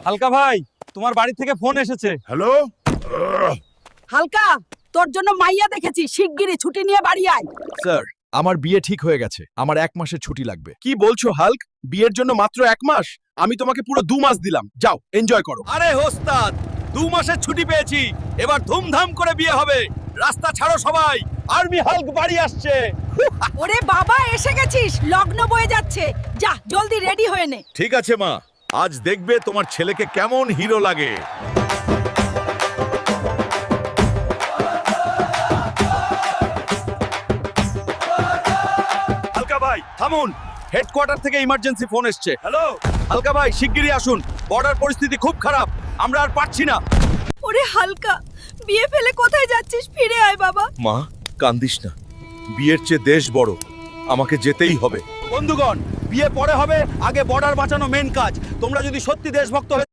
হালকা ভাই, তোমার বাড়ি থেকে ফোন এসেছে। হ্যালো। হালকা, তোর জন্য মাইয়া দেখেছি, শিগগিরই ছুটি নিয়ে বাড়ি আয়। স্যার, আমার বিয়ে ঠিক হয়ে গেছে, আমার 1 মাসের ছুটি লাগবে। কি বলছো হাল্ক? বিয়ের জন্য মাত্র 1 মাস? আমি তোমাকে পুরো 2 মাস দিলাম, যাও এনজয় করো। আরে ওস্তাদ, 2 মাসের ছুটি পেয়েছি, এবার ধুমধাম করে বিয়ে হবে। রাস্তা ছাড়ো সবাই, আর্মি হাল্ক বাড়ি আসছে। ওরে বাবা, এসে গেছিস, লগ্ন বয়ে যাচ্ছে, যা জলদি রেডি হয়ে নে। ঠিক আছে মা, আজ দেখবে তোমার ছেলেকে কেমন হিরো লাগে। হালকা ভাই থামুন, হেডকোয়ার্টার থেকে ইমার্জেন্সি ফোন এসছে। হ্যালো। হালকা ভাই শিগগিরই আসুন, বর্ডার পরিস্থিতি খুব খারাপ, আমরা আর পারছি না। ওরে হালকা, বিয়ে ফেলে কোথায় যাচ্ছিস? ফিরে আয় বাবা। মা, কান্দিস না, বিয়ের চেয়ে দেশ বড়, আমাকে যেতেই হবে। বন্ধুগণ, বিয়ে পরে হবে, আগে বর্ডার বাঁচানো মেন কাজ। তোমরা যদি সত্যি দেশভক্ত হয়ে